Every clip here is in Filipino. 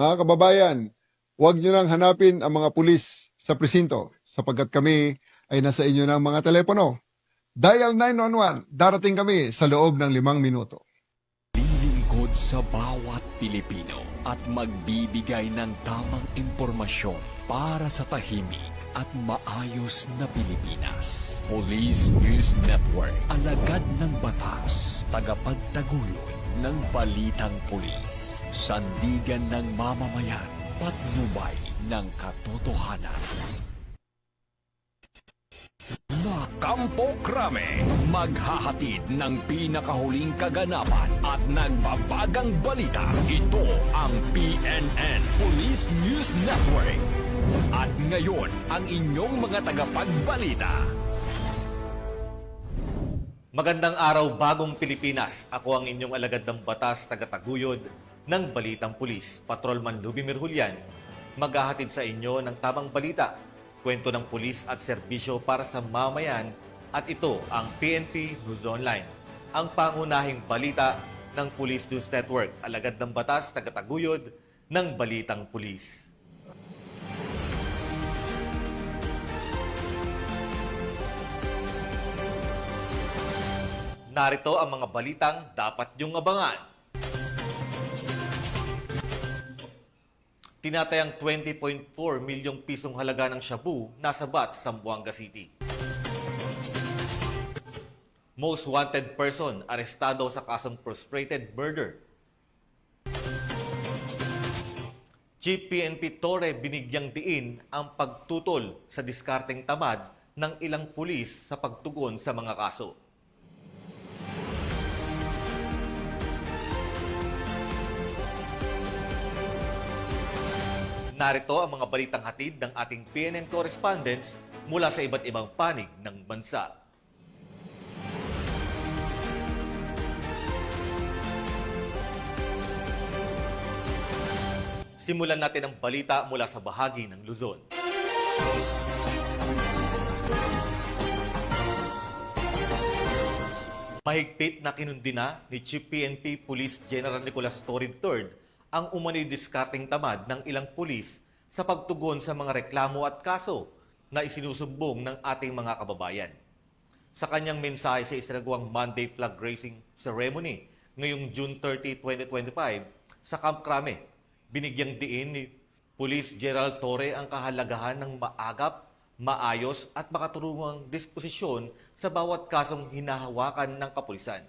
Mga kababayan, huwag nyo nang hanapin ang mga pulis sa presinto sapagkat kami ay nasa inyo ng mga telepono. Dial 911, darating kami sa loob ng 5 minuto. Lilingkod sa bawat Pilipino at magbibigay ng tamang impormasyon para sa tahimik at maayos na Pilipinas. Police News Network, alagad ng batas, tagapagtaguyod ng balitang pulis, sandigan ng mamamayan, patnubay ng katotohanan. La Campo Crame, maghahatid ng pinakahuling kaganapan at nagbabagang balita. Ito ang PNN Police News Network. At ngayon, ang inyong mga tagapagbalita. Magandang araw, bagong Pilipinas. Ako ang inyong alagad ng batas, tagataguyod ng Balitang Pulis, Patrolman Lubimir Julian. Maghahatid sa inyo ng tamang balita, kwento ng pulis at serbisyo para sa mamayan, at ito ang PNP News Online, ang pangunahing balita ng Police News Network, alagad ng batas, tagataguyod ng Balitang Pulis. Narito ang mga balitang dapat niyong abangan. Tinatayang 20.4 milyong pisong halaga ng shabu nasa bat sa Zamboanga City. Most wanted person arestado sa kasong frustrated murder. Chief PNP Torre binigyang diin ang pagtutol sa diskarteng tamad ng ilang pulis sa pagtugon sa mga kaso. Narito ang mga balitang hatid ng ating PNN correspondents mula sa iba't ibang panig ng bansa. Simulan natin ang balita mula sa bahagi ng Luzon. Mahigpit na kinundina ni Chief PNP Police General Nicolas Torre III ang umano'y diskarteng tamad ng ilang pulis sa pagtugon sa mga reklamo at kaso na isinusumbong ng ating mga kababayan. Sa kanyang mensahe sa isinagawang Monday Flag Raising Ceremony ngayong June 30, 2025 sa Camp Crame, binigyang diin ni Police General Torre ang kahalagahan ng maagap, maayos at makaturungang disposisyon sa bawat kasong hinahawakan ng kapulisan.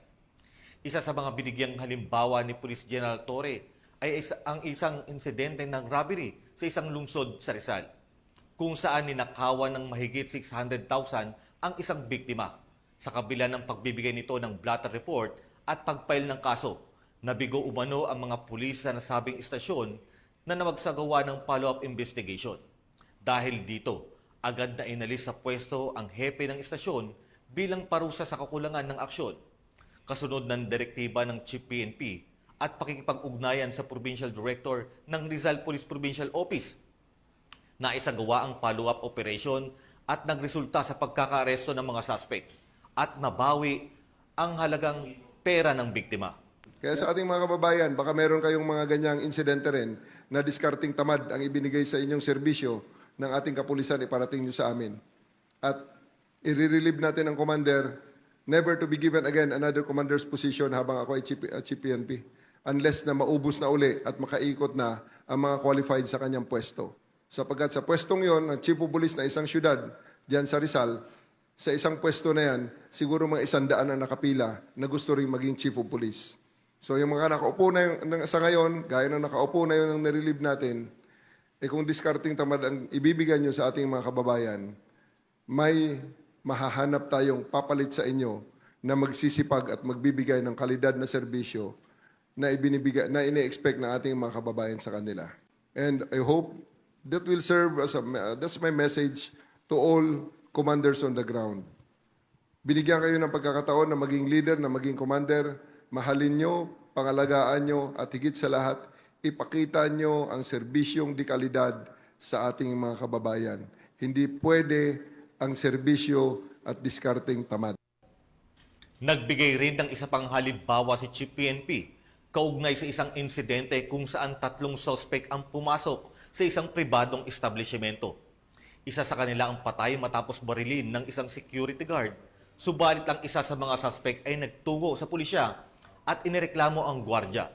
Isa sa mga binigyang halimbawa ni Police General Torre ay ang isang insidente ng robbery sa isang lungsod sa Rizal, kung saan ninakawan ng mahigit 600,000 ang isang biktima. Sa kabila ng pagbibigay nito ng blotter report at pagfile ng kaso, nabigo umano ang mga pulis sa nasabing istasyon na namagsagawa ng follow-up investigation. Dahil dito, agad na inalis sa pwesto ang hepe ng istasyon bilang parusa sa kakulangan ng aksyon. Kasunod ng direktiba ng Chief PNP at pakikipag-ugnayan sa Provincial Director ng Rizal Police Provincial Office, na isagawa ang follow-up operation at nagresulta sa pagkakaaresto ng mga suspect at nabawi ang halagang pera ng biktima. Kaya sa ating mga kababayan, baka meron kayong mga ganyang insidente rin na diskarting tamad ang ibinigay sa inyong serbisyo ng ating kapulisan, iparating nyo sa amin. At i-relieve natin ang commander, never to be given again another commander's position habang ako ay Chief PNP. Unless na maubos na uli at makaikot na ang mga qualified sa kanyang pwesto. Sapagkat sa pwestong yon, ang Chief of Police na isang syudad, diyan sa Rizal, sa isang pwesto na yan, siguro mga 100 ang nakapila na gusto rin maging Chief of Police. So yung mga nakaupo na sa ngayon, gaya ng nakaupo na yun ang nirelieve natin, kung discarding tamad ang ibibigay nyo sa ating mga kababayan, may mahahanap tayong papalit sa inyo na magsisipag at magbibigay ng kalidad na serbisyo na ibinibigay, na ine-expect ng ating mga kababayan sa kanila. And I hope that will serve as that's my message to all commanders on the ground. Binigyan kayo ng pagkakataon na maging leader, na maging commander, mahalin nyo, pangalagaan nyo, at higit sa lahat, ipakita nyo ang serbisyong dekalidad sa ating mga kababayan. Hindi pwede ang serbisyo at diskarteng tamad. Nagbigay rin ng isa pang halimbawa si Chief PNP kaugnay sa isang insidente kung saan 3 suspect ang pumasok sa isang pribadong establishmento. Isa sa kanila ang patay matapos barilin ng isang security guard. Subalit ang isa sa mga suspect ay nagtugo sa pulisya at inireklamo ang gwardya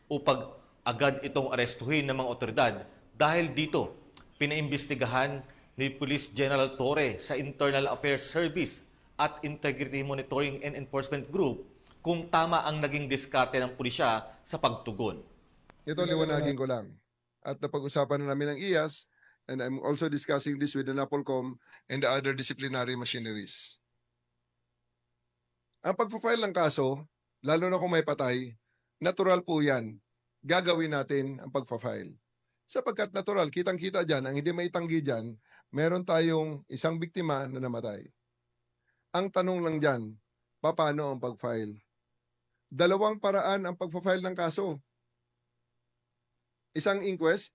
upang agad itong arestuhin ng mga otoridad. Dahil dito, pinaimbestigahan ni Police General Torre sa Internal Affairs Service at Integrity Monitoring and Enforcement Group kung tama ang naging diskarte ng pulisya sa pagtugon. Ito liwanagin ko lang. At napag-usapan na namin ng IAS, and I'm also discussing this with the NAPOLCOM and the other disciplinary machineries. Ang pagpa-file ng kaso, lalo na kung may patay, natural po yan. Gagawin natin ang pagpa-file. Sapagkat natural, kitang-kita dyan, ang hindi maitanggi dyan, meron tayong isang biktima na namatay. Ang tanong lang dyan, paano ang pag-file? 2 paraan ang pagpa-file ng kaso. Isang inquest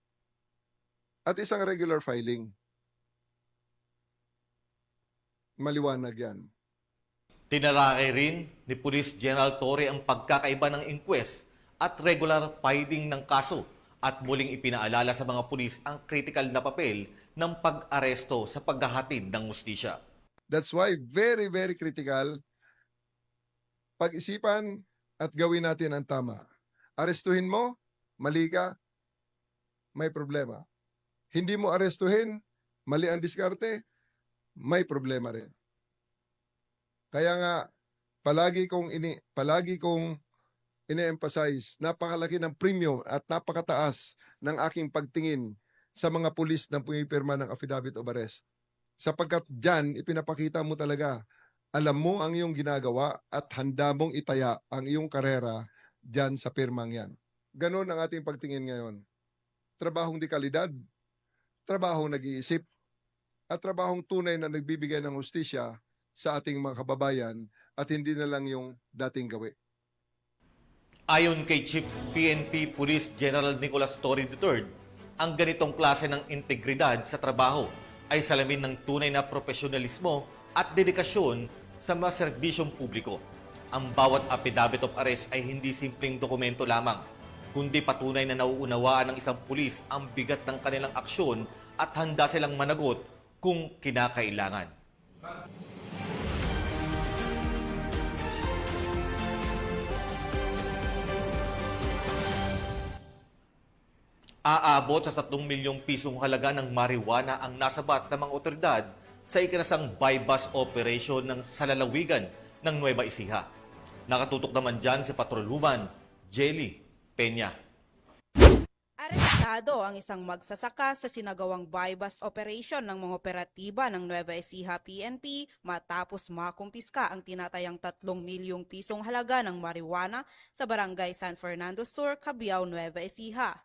at isang regular filing. Maliwanag yan. Tinalakay rin ni Police General Torre ang pagkakaiba ng inquest at regular filing ng kaso at muling ipinaalala sa mga pulis ang critical na papel ng pag-aresto sa paghahatid ng hustisya. That's why very, very critical pag-isipan at gawin natin ang tama. Arestuhin mo, mali ka, may problema. Hindi mo arestuhin, mali ang diskarte, may problema rin. Kaya nga, palagi kong ine-emphasize, napakalaki ng premium at napakataas ng aking pagtingin sa mga pulis na pumipirma ng affidavit of arrest. Sapagkat dyan, ipinapakita mo talaga, alam mo ang iyong ginagawa at handa mong itaya ang iyong karera dyan sa pirmang yan. Ganon ang ating pagtingin ngayon. Trabahong di kalidad, trabahong nag-iisip, at trabahong tunay na nagbibigay ng hustisya sa ating mga kababayan at hindi na lang yung dating gawi. Ayon kay Chief PNP Police General Nicolas Torre III, ang ganitong klase ng integridad sa trabaho ay salamin ng tunay na profesionalismo at dedikasyon sa mga serbisyong publiko. Ang bawat affidavit of arrest ay hindi simpleng dokumento lamang, kundi patunay na nauunawaan ng isang pulis ang bigat ng kanilang aksyon at handa silang managot kung kinakailangan. Aabot sa 3 milyong pisong halaga ng marijuana ang nasabat ng mga otoridad sa ikinasang buy-bust operation ng salalawigan ng Nueva Ecija. Nakatutok naman dyan si Patrolwoman Jelly Peña. Arestado ang isang magsasaka sa sinagawang buy-bust operation ng mga operatiba ng Nueva Ecija PNP matapos makumpiska ang tinatayang 3 milyong pisong halaga ng marijuana sa barangay San Fernando Sur, Cabiao, Nueva Ecija.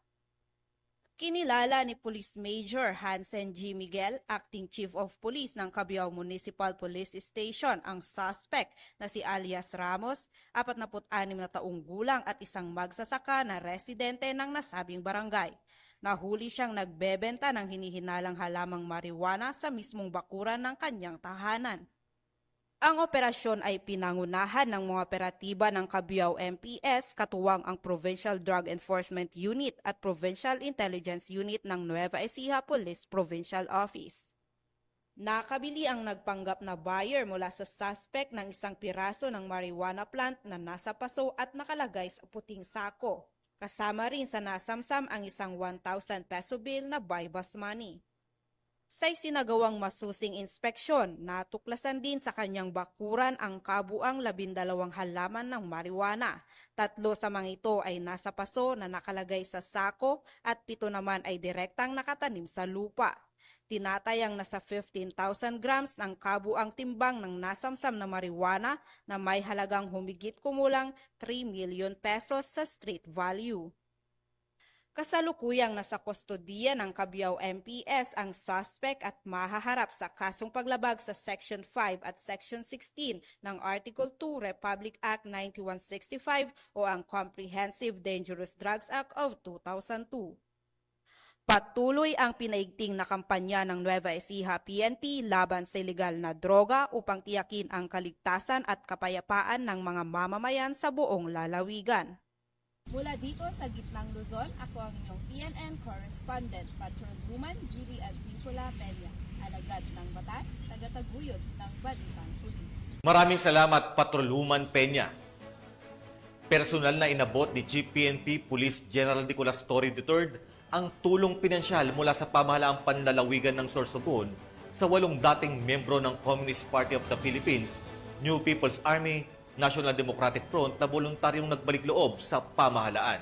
Kinilala ni Police Major Hansen G. Miguel, Acting Chief of Police ng Cabiao Municipal Police Station, ang suspect na si alias Ramos, 46 na taong gulang at isang magsasaka na residente ng nasabing barangay. Nahuli siyang nagbebenta ng hinihinalang halamang marijuana sa mismong bakuran ng kanyang tahanan. Ang operasyon ay pinangunahan ng mga operatiba ng Cabiao MPS, katuwang ang Provincial Drug Enforcement Unit at Provincial Intelligence Unit ng Nueva Ecija Police Provincial Office. Nakabili ang nagpanggap na buyer mula sa suspect ng isang piraso ng marijuana plant na nasa paso at nakalagay sa puting sako. Kasama rin sa nasamsam ang isang 1,000 peso bill na buy-bust money. Sa isinagawang masusing inspeksyon, natuklasan din sa kanyang bakuran ang kabuang 12 halaman ng marijuana. 3 sa mga ito ay nasa paso na nakalagay sa sako at 7 naman ay direktang nakatanim sa lupa. Tinatayang nasa 15,000 grams ang kabuang timbang ng nasamsam na marijuana na may halagang humigit kumulang 3 million pesos sa street value. Kasalukuyang nasa kustodiya ng Cabiao MPS ang suspect at mahaharap sa kasong paglabag sa Section 5 at Section 16 ng Article 2 Republic Act 9165 o ang Comprehensive Dangerous Drugs Act of 2002. Patuloy ang pinaigting na kampanya ng Nueva Ecija PNP laban sa ilegal na droga upang tiyakin ang kaligtasan at kapayapaan ng mga mamamayan sa buong lalawigan. Mula dito sa gitnang Luzon, ako ang inyong PNN correspondent, Patrolwoman Julie Advincula Peña, alagad ng batas, tagataguyod ng balitang pulis. Maraming salamat, Patrolwoman Peña. Personal na inabot ni Chief PNP Police General Nicolas Torre III ang tulong pinansyal mula sa pamahalaang panlalawigan ng Sorsogon sa 8 dating membro ng Communist Party of the Philippines, New People's Army, National Democratic Front na voluntaryong nagbalik loob sa pamahalaan.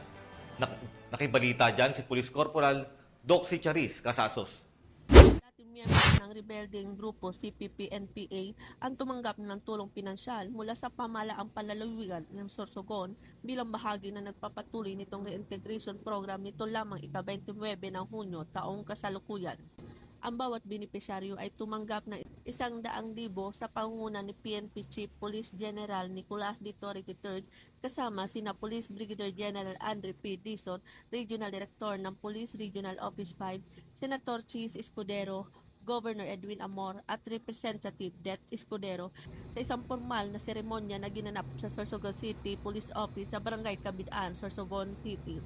Nakibalita dyan si Police Corporal Doxy Charis Casasos. Dating miyembro ng rebelding grupo CPP-NPA ang tumanggap ng tulong pinansyal mula sa pamahalaang panlalawigan ng Sorsogon bilang bahagi na nagpapatuloy nitong reintegration program nito lamang ika-29 ng Hunyo taong kasalukuyan. Ang bawat benepisyaryo ay tumanggap ng 100,000 sa pangunguna ni PNP Chief Police General Nicolas D. Torre III kasama sina Police Brigadier General Andre P. Dizon, Regional Director ng Police Regional Office 5, Senator Chis Escudero, Governor Edwin Amor at Representative Det Escudero sa isang formal na seremonya na ginanap sa Sorsogon City Police Office sa Barangay Kabidaan, Sorsogon City.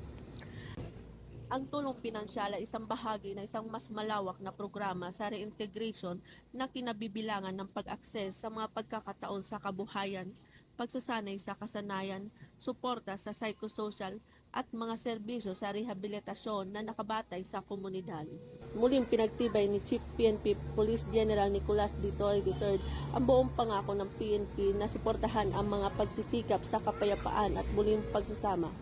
Ang tulong pinansyal ay isang bahagi ng isang mas malawak na programa sa reintegration na kinabibilangan ng pag-akses sa mga pagkakataon sa kabuhayan, pagsasanay sa kasanayan, suporta sa psychosocial at mga serbisyo sa rehabilitasyon na nakabatay sa komunidad. Muling pinagtibay ni Chief PNP Police General Nicolas D. Torre III ang buong pangako ng PNP na suportahan ang mga pagsisikap sa kapayapaan at muling pagsasama.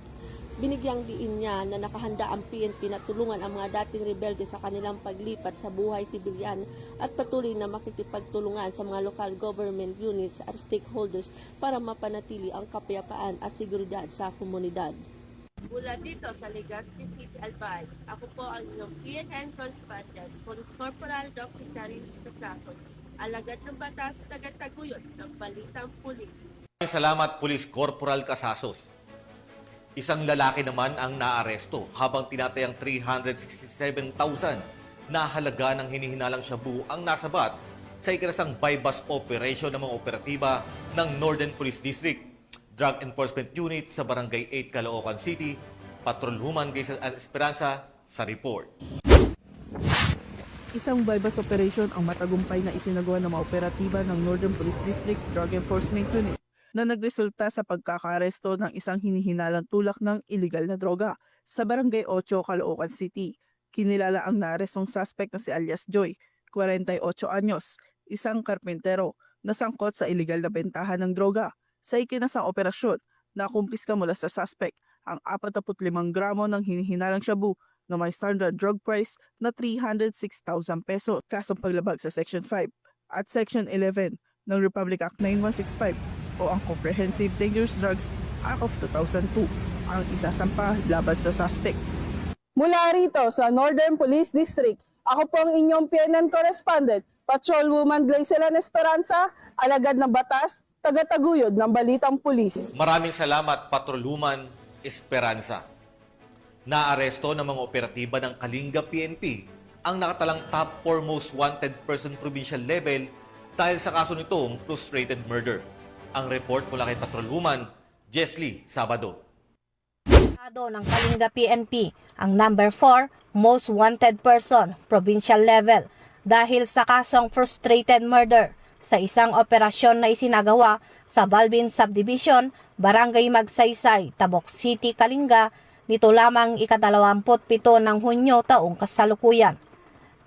Binigyang diin niya na nakahanda ang PNP na tulungan ang mga dating rebelde sa kanilang paglipat sa buhay sibilyan at patuloy na makikipagtulungan sa mga local government units at stakeholders para mapanatili ang kapayapaan at seguridad sa komunidad. Mula dito sa Legazpi City, Albay, ako po ang inyong PNN correspondent, Police Corporal Doxy Charis Casasos, alagad ng batas, tagataguyod ng balitang pulis. Salamat, Police Corporal Casasos. Isang lalaki naman ang naaresto habang tinatayang 367,000 na halaga ng hinihinalang shabu ang nasabat sa ikinasang buy-bust operation ng mga operatiba ng Northern Police District, Drug Enforcement Unit sa Barangay 8, Caloocan City. Patrolwoman Gaisel Esperanza sa report. Isang buy-bust operation ang matagumpay na isinagawa ng mga operatiba ng Northern Police District Drug Enforcement Unit na nagresulta sa pagkakaaresto ng isang hinihinalang tulak ng iligal na droga sa Barangay 8, Caloocan City. Kinilala ang naarestong suspect na si alias Joy, 48 anyos, isang karpentero na sangkot sa iligal na bentahan ng droga. Sa ikinasang operasyon, nakumpiska mula sa suspect ang 45 gramo ng hinihinalang shabu na may standard drug price na 306,000 pesos kasong paglabag sa Section 5 at Section 11 ng Republic Act 9165 o ang Comprehensive Dangerous Drugs Act of 2002 ang isasampa laban sa suspect. Mula rito sa Northern Police District, ako po ang inyong PNN correspondent, Patrolwoman Gaisel Esperanza, alagad ng batas, tagataguyod ng balitang pulis. Maraming salamat, Patrolwoman Esperanza. Naaresto ng mga operatiba ng Kalinga PNP ang nakatalang top 4 most wanted person provincial level dahil sa kaso nitong frustrated murder. Ang report mula kay Patrolwoman Jesly Sabado. Ng Kalinga PNP ang number 4 most wanted person provincial level dahil sa kasong frustrated murder sa isang operasyon na isinagawa sa Balbin Subdivision, Barangay Magsaysay, Tabok City, Kalinga nito lamang ika-27 ng Hunyo taong kasalukuyan.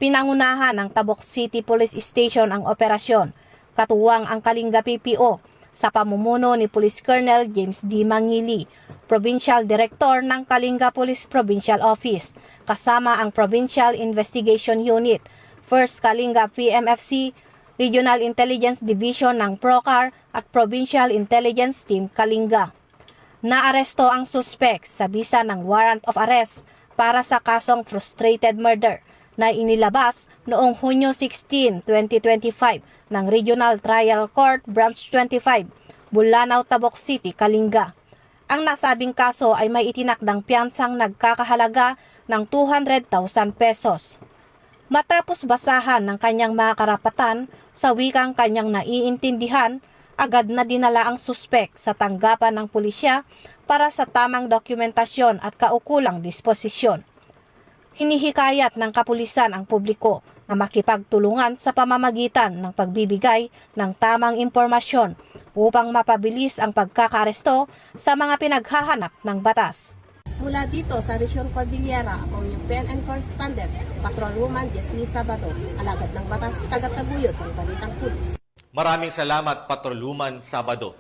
Pinangunahan ng Tabok City Police Station ang operasyon, katuwang ang Kalinga PPO sa pamumuno ni Police Colonel James D. Mangili, Provincial Director ng Kalinga Police Provincial Office, kasama ang Provincial Investigation Unit, 1st Kalinga PMFC, Regional Intelligence Division ng PROCAR at Provincial Intelligence Team Kalinga. Naaresto ang suspect sa bisa ng warrant of arrest para sa kasong frustrated murder na inilabas noong Hunyo 16, 2025 ng Regional Trial Court Branch 25, Bulanao, Tabok City, Kalinga. Ang nasabing kaso ay may itinakdang piyansang nagkakahalaga ng 200,000 pesos. Matapos basahan ng kanyang mga karapatan sa wikang kanyang naiintindihan, Agad na dinala ang suspek sa tanggapan ng pulisya para sa tamang dokumentasyon at kaukulang disposisyon. Hinihikayat ng kapulisan ang publiko na makipagtulungan sa pamamagitan ng pagbibigay ng tamang impormasyon upang mapabilis ang pagkakaaresto sa mga pinaghahanap ng batas. Mula dito sa Region Cordillera, ako yung PNN correspondent, Patrolwoman Jesly Sabado, alagad ng batas, tagataguyod ng Balitang Pulis. Maraming salamat, Patrolwoman Sabado.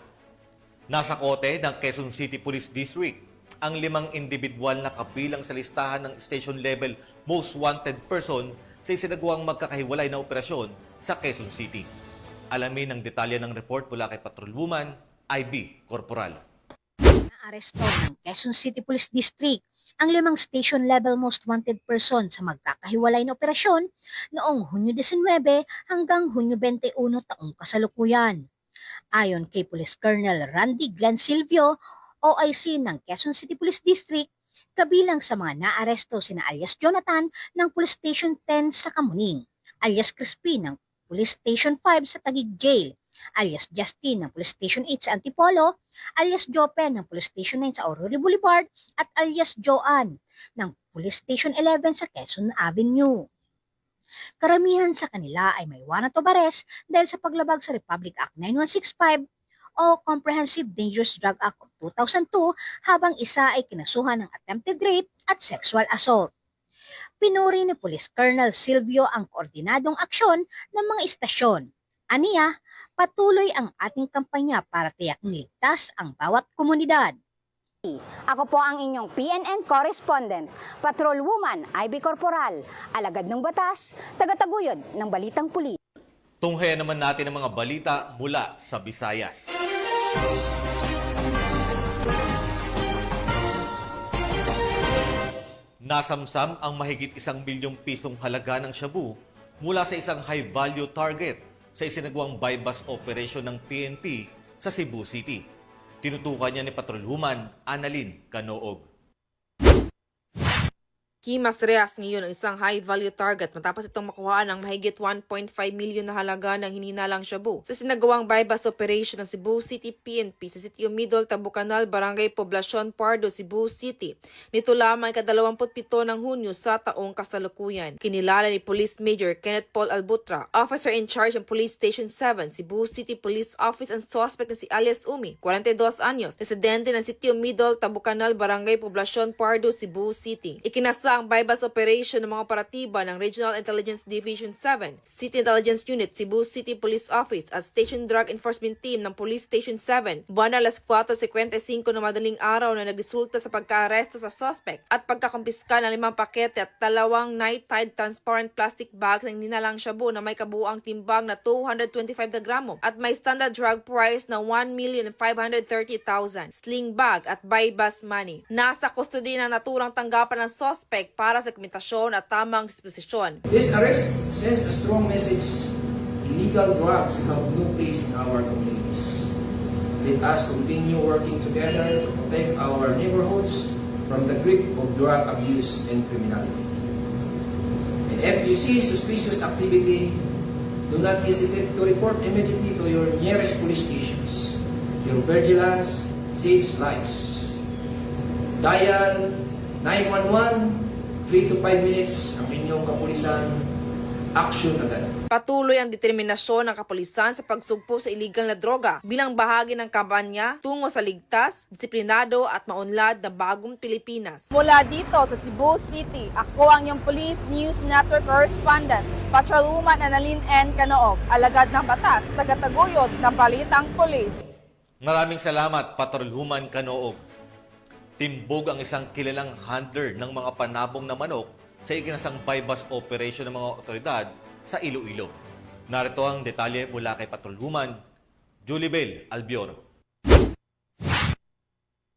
Nasa kote ng Quezon City Police District ang 5 individual na kabilang sa listahan ng station level most wanted person sa isinagawang magkakahiwalay na operasyon sa Quezon City. Alamin ang detalye ng report mula kay Patrolwoman IB Corporal. Naaresto ng Quezon City Police District ang 5 station level most wanted person sa magkakahiwalay na operasyon noong Hunyo 19 hanggang Hunyo 21 taong kasalukuyan. Ayon kay Police Colonel Randy Glenn Silvio, OIC ng Quezon City Police District, kabilang sa mga naaresto sina alias Jonathan ng Police Station 10 sa Kamuning, alias Crispy ng Police Station 5 sa Taguig Jail, alias Justin ng Police Station 8 sa Antipolo, alias Jopen ng Police Station 9 sa Aurora Boulevard, at alias Joanne ng Police Station 11 sa Quezon Avenue. Karamihan sa kanila ay may warrant of arrest dahil sa paglabag sa Republic Act 9165 o Comprehensive Dangerous Drug Act of 2002, habang isa ay kinasuhan ng attempted rape at sexual assault. Pinuri ni Police Colonel Silvio ang koordinadong aksyon ng mga istasyon. Aniya, patuloy ang ating kampanya para tiyaking ligtas ang bawat komunidad. Ako po ang inyong PNN correspondent, Patrolwoman IB Corporal, alagad ng batas, tagataguyod ng Balitang Pulis. Tunghayan naman natin ang mga balita mula sa Visayas. Nasamsam ang mahigit 1 milyong pisong halaga ng shabu mula sa isang high-value target sa isinagawang buy-bust operation ng PNP sa Cebu City. Tinutukan niya ni Patrolwoman Annalyn Canoog. Kimas Reyes ngayon ang isang high-value target matapos itong makuhaan ng mahigit 1.5 milyon na halaga ng hininalang shabu sa sinagawang buy-bust operation ng Cebu City PNP sa Sitio Middle, Tabucanal, Barangay Poblacion Pardo, Cebu City. Nito lamang ika-27 ng Hunyo sa taong kasalukuyan. Kinilala ni Police Major Kenneth Paul Albutra, Officer in Charge ng Police Station 7, Cebu City Police Office, ang suspect na si alias Umi, 42 anyos, residente ng Sitio Middle, Tabucanal, Barangay Poblacion Pardo, Cebu City. Ikinasa ang buy-bust operation ng mga operatiba ng Regional Intelligence Division 7, City Intelligence Unit, Cebu City Police Office at Station Drug Enforcement Team ng Police Station 7 buwan alas 4:55 na madaling araw na nagresulta sa pagka-aresto sa suspect at pagkakumpiska ng 5 pakete at 2 night-tied transparent plastic bags ng hinalang shabu na may kabuuang timbang na 225 na gramo at may standard drug price na 1,530,000, sling bag at buy-bust money. Nasa custody ng naturang tanggapan ng suspect para sa dokumentasyon at tamang disposisyon. This arrest sends a strong message: illegal drugs have no place in our communities. Let us continue working together to protect our neighborhoods from the grip of drug abuse and criminality. And if you see suspicious activity, do not hesitate to report immediately to your nearest police stations. Your vigilance saves lives. Dial 911, 3 to 5 minutes ang inyong kapulisan, action agad. Patuloy ang determinasyon ng kapulisan sa pagsugpo sa iligal na droga bilang bahagi ng kampanya tungo sa ligtas, disiplinado at maunlad na bagong Pilipinas. Mula dito sa Cebu City, ako ang iyong Police News Network Correspondent, Patrolwoman Annalyn N. Canoog, alagad ng batas, tagataguyod ng Balitang Pulis. Maraming salamat, Patrolwoman Canoog. Timbog ang isang kilalang handler ng mga panabong na manok sa ikinasang buy-bust operation ng mga otoridad sa Iloilo. Narito ang detalye mula kay Patrolwoman Julibel Albioro.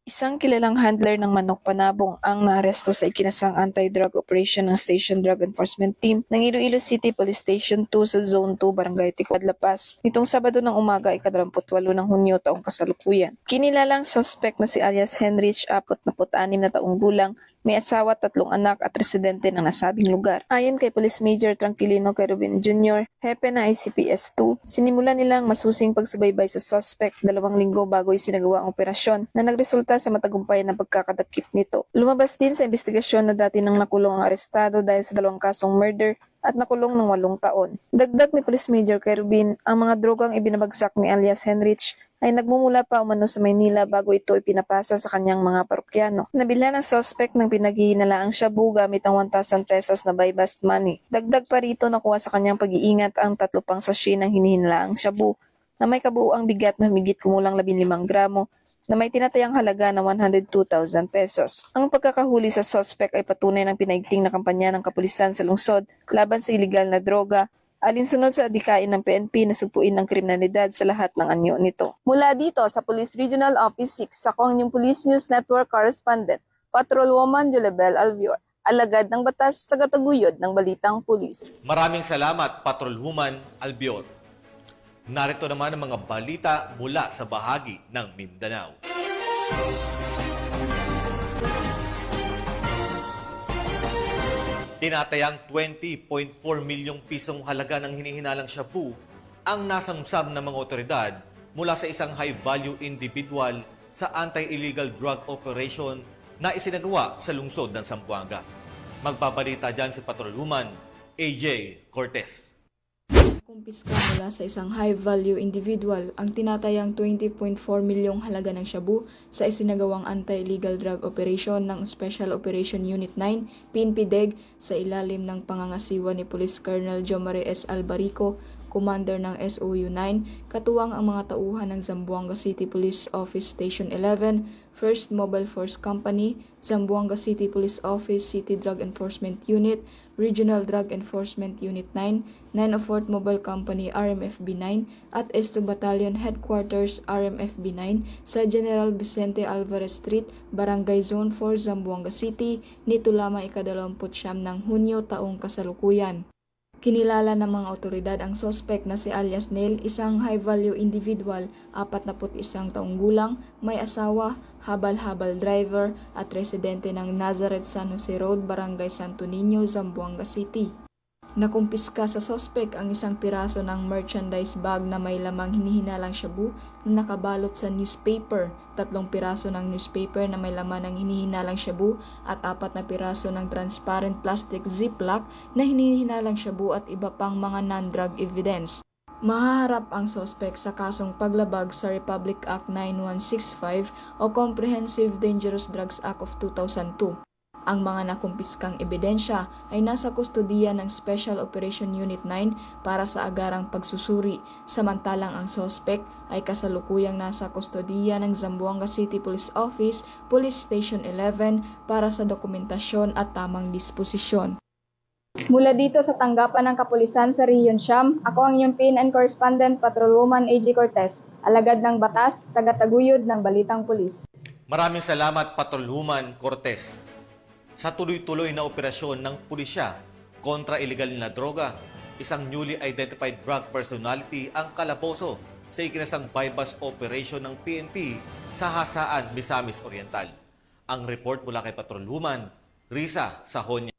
Isang kilalang handler ng manok panabong ang naaresto sa ikinasang anti-drug operation ng Station Drug Enforcement Team ng Iloilo City Police Station 2 sa Zone 2, Barangay Ticod, La Paz, nitong Sabado ng umaga, ika-28 ng Hunyo taong kasalukuyan. Kinilalang suspect na si alias Henrich, 46 na taong gulang, may asawa, 3 anak at residente ng nasabing lugar. Ayon kay Police Major Tranquilino Querubin Jr., hepe na ICPS-2, sinimulan nilang masusing pagsubaybay sa suspect 2 linggo bago isinagawa ang operasyon na nagresulta sa matagumpay na pagkakadakip nito. Lumabas din sa investigasyon na dati nang nakulong ang arestado dahil sa 2 kasong murder at nakulong ng 8 taon. Dagdag ni Police Major Querubin, ang mga drogang ibinabagsak ni alias Henrich ay nagmumula pa umano sa Maynila bago ito ipinapasa sa kanyang mga parokyano. Nabilhan ng suspect ng pinaghihinalaang shabu gamit ang 1,000 pesos na buy bust money. Dagdag pa rito nakuha sa kanyang pag-iingat ang 3 pang sachet ng hinihinalaang shabu na may kabuuang bigat na humigit kumulang 15 gramo na may tinatayang halaga na 102,000 pesos. Ang pagkakahuli sa suspect ay patunay ng pinaigting na kampanya ng kapulisan sa lungsod laban sa ilegal na droga, alinsunod sa adikain ng PNP na sugpuin ng kriminalidad sa lahat ng anyo nito. Mula dito sa Police Regional Office 6, ako ang inyong Police News Network Correspondent, Patrolwoman Julibel Albior, alagad ng batas, tagataguyod ng balitang pulis. Maraming salamat, Patrolwoman Albior. Narito naman ang mga balita mula sa bahagi ng Mindanao. Tinatayang 20.4 milyong pisong halaga ng hinihinalang shabu ang nasamsam ng mga otoridad mula sa isang high-value individual sa anti-illegal drug operation na isinagawa sa lungsod ng Zamboanga. Magbabalita dyan si Patrolwoman AJ Cortez. Kumpiska mula sa isang high-value individual ang tinatayang 20.4 milyong halaga ng shabu sa isinagawang anti-illegal drug operation ng Special Operation Unit 9, PNP-DEG, sa ilalim ng pangangasiwa ni Police Colonel Jomare S. Albarico, Commander ng SOU 9, katuwang ang mga tauhan ng Zamboanga City Police Office Station 11, 1st Mobile Force Company, Zamboanga City Police Office City Drug Enforcement Unit, Regional Drug Enforcement Unit 9, 904th Mobile Company RMFB 9 at Esto Battalion Headquarters RMFB 9 sa General Vicente Alvarez Street, Barangay Zone 4, Zamboanga City, nito lamang 29 ng Hunyo taong kasalukuyan. Kinilala ng mga otoridad ang suspect na si alias Neil, isang high-value individual, 41 taong gulang, may asawa, habal-habal driver at residente ng Nazareth San Jose Road, Barangay Santo Niño, Zamboanga City. Nakumpiska sa suspect ang isang piraso ng merchandise bag na may lamang hinihinalang shabu na nakabalot sa newspaper, 3 piraso ng newspaper na may laman ng hinihinalang shabu at 4 na piraso ng transparent plastic ziplock na hinihinalang shabu at iba pang mga non-drug evidence. Mahaharap ang suspect sa kasong paglabag sa Republic Act 9165 o Comprehensive Dangerous Drugs Act of 2002. Ang mga nakumpiskang ebidensya ay nasa kustodiya ng Special Operation Unit 9 para sa agarang pagsusuri, samantalang ang suspect ay kasalukuyang nasa kustodiya ng Zamboanga City Police Office, Police Station 11 para sa dokumentasyon at tamang disposisyon. Mula dito sa tanggapan ng kapulisan sa Region Siam, ako ang inyong PNN Correspondent, Patrolwoman AJ Cortez, alagad ng batas, tagataguyod ng balitang pulis. Maraming salamat, Patrolwoman Cortez. Sa tuloy-tuloy na operasyon ng pulisya kontra illegal na droga, isang newly identified drug personality ang kalaboso sa ikinasang buy-bust operation ng PNP sa Hasaan, Misamis Oriental. Ang report mula kay Patrolwoman Risa Sahonia.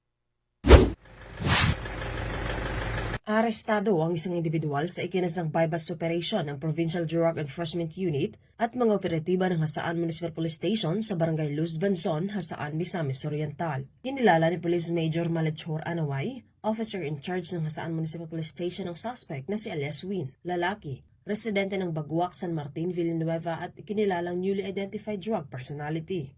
Arestado ang isang individual sa ikinasang buy-bust operation ng Provincial Drug Enforcement Unit at mga operatiba ng Hasaan Municipal Police Station sa Barangay Luz Banzon, Hasaan, Misamis Oriental. Kinilala ni Police Major Malachor Anaway, officer in charge ng Hasaan Municipal Police Station, ang suspect na si alias Win, lalaki, residente ng Bagwak, San Martin, Villanueva at ikinilalang newly identified drug personality.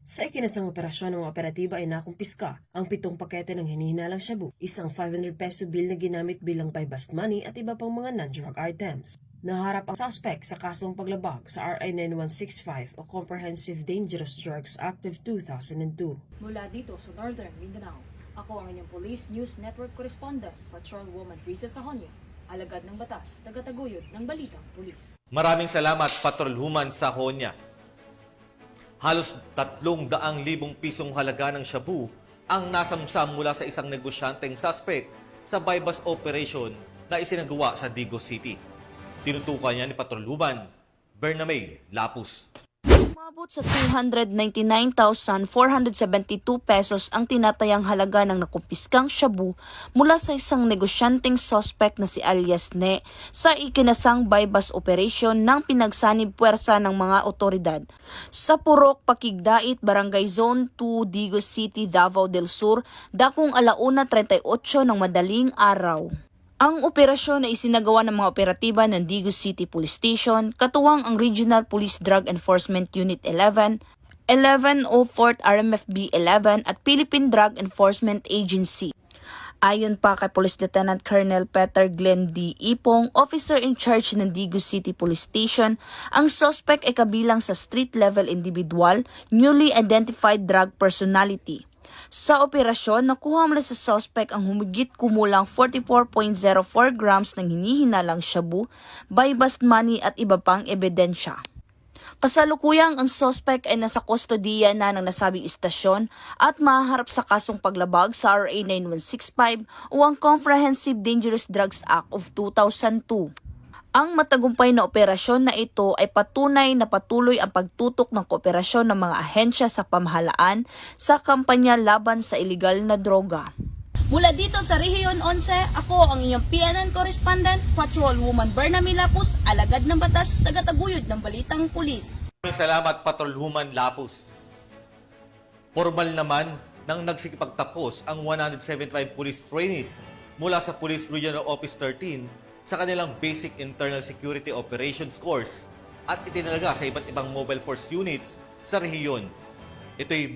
Sa ikinasang operasyon ng mga operatiba ay nakumpiska ang 7 pakete ng hinihinalang shabu, isang 500 peso bill na ginamit bilang buy-bust money at iba pang mga non-drug items. Naharap ang suspect sa kasong paglabag sa RA 9165 o Comprehensive Dangerous Drugs Act of 2002. Mula dito sa Northern Mindanao, ako ang inyong Police News Network Correspondent, Patrolwoman Risa Sahonia, alagad ng batas, tagataguyod ng balitang pulis. Maraming salamat, Patrolwoman Sahonia. Halos 300,000 pisong halaga ng shabu ang nasamsam mula sa isang negosyanteng suspect sa buy-bust operation na isinagawa sa Digos City. Tinutukan niya ni Patrolwoman Bernamay Lapus. Umabot sa 299,472 pesos ang tinatayang halaga ng nakumpiskang shabu mula sa isang negosyanteng suspect na si alias Ne sa ikinasang buy-bust operation ng pinagsanib puwersa ng mga otoridad sa Purok, Pakigdait, Barangay Zone 2, Digos City, Davao del Sur, dakong 1:38 ng madaling araw. Ang operasyon na isinagawa ng mga operatiba ng Digos City Police Station, katuwang ang Regional Police Drug Enforcement Unit 11, 1104th RMFB 11 at Philippine Drug Enforcement Agency. Ayon pa kay Police Lieutenant Colonel Peter Glenn D. Ipong, officer in charge ng Digos City Police Station, ang suspect ay kabilang sa street-level individual, newly identified drug personality. Sa operasyon, nakuha mula sa suspect ang humigit kumulang 44.04 grams ng hinihinalang shabu, buy-bust money at iba pang ebidensya. Kasalukuyang ang suspect ay nasa kustodiya na ng nasabing istasyon at mahaharap sa kasong paglabag sa RA 9165 o ang Comprehensive Dangerous Drugs Act of 2002. Ang matagumpay na operasyon na ito ay patunay na patuloy ang pagtutok ng kooperasyon ng mga ahensya sa pamahalaan sa kampanya laban sa iligal na droga. Mula dito sa Rehiyon 11, ako ang inyong PNN correspondent, Patrolwoman Bernamay Lapus, alagad ng batas, tagataguyod ng balitang pulis. Salamat, Patrolwoman Lapus. Formal naman nang nagsikipagtapos ang 175 police trainees mula sa Police Regional Office 13 sa kanilang Basic Internal Security Operations Course at itinalaga sa iba't ibang mobile force units sa rehiyon. Ito'y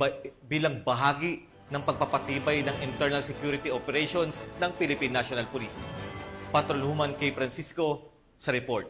bilang bahagi ng pagpapatibay ng internal security operations ng Philippine National Police. Patrolwoman K. Francisco sa report.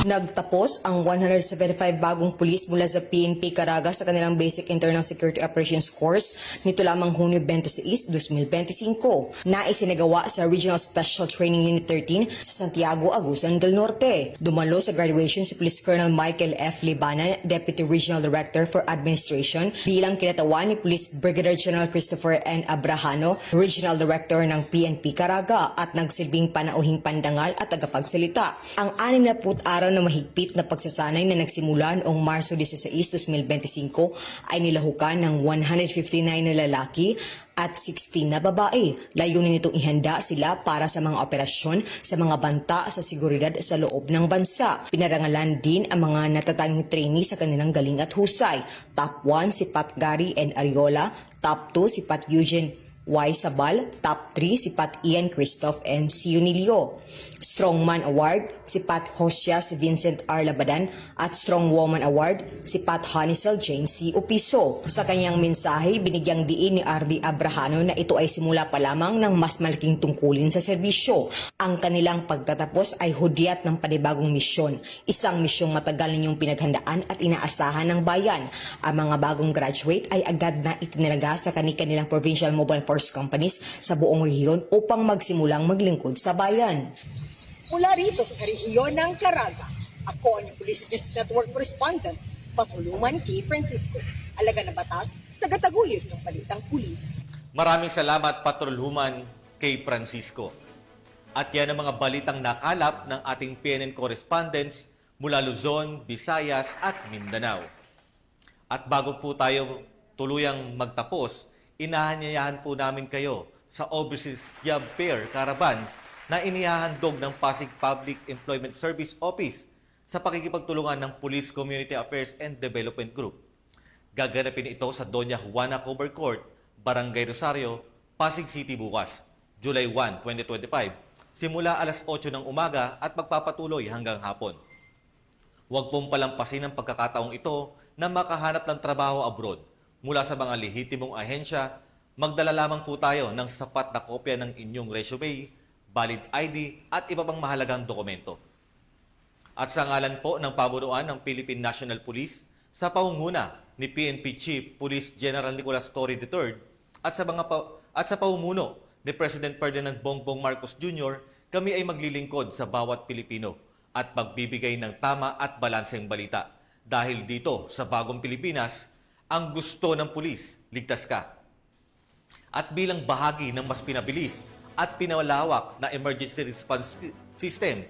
Nagtapos ang 175 bagong pulis mula sa PNP Caraga sa kanilang Basic Internal Security Operations Course nito lamang Hunyo 26, 2025 na isinagawa sa Regional Special Training Unit 13 sa Santiago, Agusan del Norte. Dumalo sa graduation si Police Colonel Michael F. Libanan, Deputy Regional Director for Administration, bilang kinatawan ni Police Brigadier General Christopher N. Abrahano, Regional Director ng PNP Caraga at nagsilbing panauhing pandangal at tagapagsalita. Ang 64 na mahigpit na pagsasanay na nagsimula noong Marso 16, 2025 ay nilahukan ng 159 na lalaki at 16 na babae. Layunin nitong ihanda sila para sa mga operasyon sa mga banta sa seguridad sa loob ng bansa. Pinarangalan din ang mga natatanging trainee sa kanilang galing at husay. Top 1 si Pat Gary N. Ariola, Top 2 si Pat Eugene Y. Sabal, Top 3 si Pat Ian Christoph N. Sionilio. Strongman Award si Pat Hosea si Vincent R. Labadan at Strong Woman Award si Pat Hanisel Jane C. Upiso. Sa kanyang mensahe, binigyang diin ni R.D. Abrahano na ito ay simula pa lamang ng mas malaking tungkulin sa serbisyo. Ang kanilang pagtatapos ay hudyat ng panibagong misyon. Isang misyong matagal ninyong pinaghandaan at inaasahan ng bayan. Ang mga bagong graduate ay agad na itinalaga sa kanilang provincial mobile force companies sa buong rehiyon upang magsimulang maglingkod sa bayan. Mula rito sa rehiyon ng Caraga, ako ang Police News Network Correspondent, Patrolwoman K. Francisco. Alaga na batas, tagataguyod ng balitang pulis. Maraming salamat, Patrolwoman K. Francisco. At yan ang mga balitang nakalap ng ating PNN correspondents mula Luzon, Visayas at Mindanao. At bago po tayo tuluyang magtapos, inahanyayahan po namin kayo sa Overseas Job Fair Caravan na inihahandog ng Pasig Public Employment Service Office sa pakikipagtulungan ng Police Community Affairs and Development Group. Gaganapin ito sa Doña Juana Cover Court, Barangay Rosario, Pasig City bukas, July 1, 2025, simula alas 8 ng umaga at magpapatuloy hanggang hapon. Huwag pong palampasin ang pagkakataong ito na makahanap ng trabaho abroad. Mula sa mga lehitimong ahensya, magdala lamang po tayo ng sapat na kopya ng inyong resume, valid ID at iba pang mahalagang dokumento. At sa ngalan po ng pamunuan ng Philippine National Police, sa pangunguna ni PNP Chief Police General Nicolas Torre III at sa pamumuno ni President Ferdinand Bongbong Marcos Jr., kami ay maglilingkod sa bawat Pilipino at magbibigay ng tama at balanseng balita. Dahil dito sa Bagong Pilipinas, Ang gusto ng pulis, ligtas ka. At bilang bahagi ng mas pinabilis at pinalawak na emergency response system,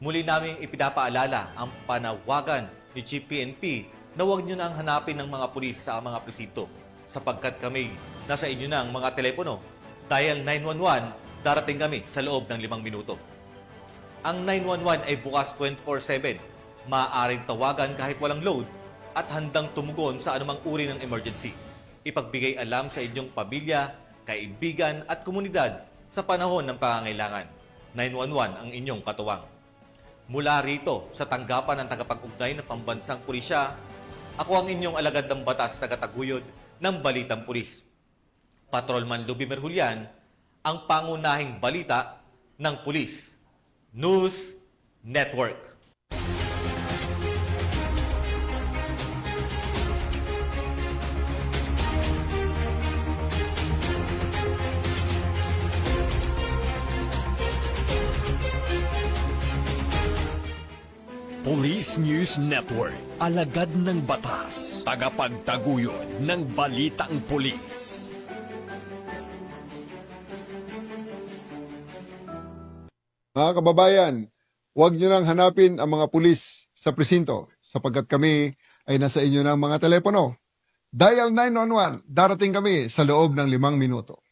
muli naming ipinapaalala ang panawagan ni Chief PNP na huwag nyo nang hanapin ng mga pulis sa mga presinto sapagkat kami nasa inyo na ang mga telepono. Dial 911, darating kami sa loob ng 5 minuto. Ang 911 ay bukas 24/7. Maaaring tawagan kahit walang load at handang tumugon sa anumang uri ng emergency. Ipagbigay alam sa inyong pamilya, kaibigan at komunidad sa panahon ng pangangailangan. 911 ang inyong katuwang. Mula rito sa tanggapan ng tagapag-ugnay ng pambansang pulisya, ako ang inyong alagad ng batas tagataguyod ng Balitang Pulis. Patrolman Lubimer Julian, ang pangunahing balita ng Pulis News Network. Police News Network, alagad ng batas, tagapagtaguyod ng balitang pulis. Mga kababayan, huwag nyo nang hanapin ang mga pulis sa presinto sapagkat kami ay nasa inyo ng mga telepono. Dial 911, darating kami sa loob ng 5 minuto.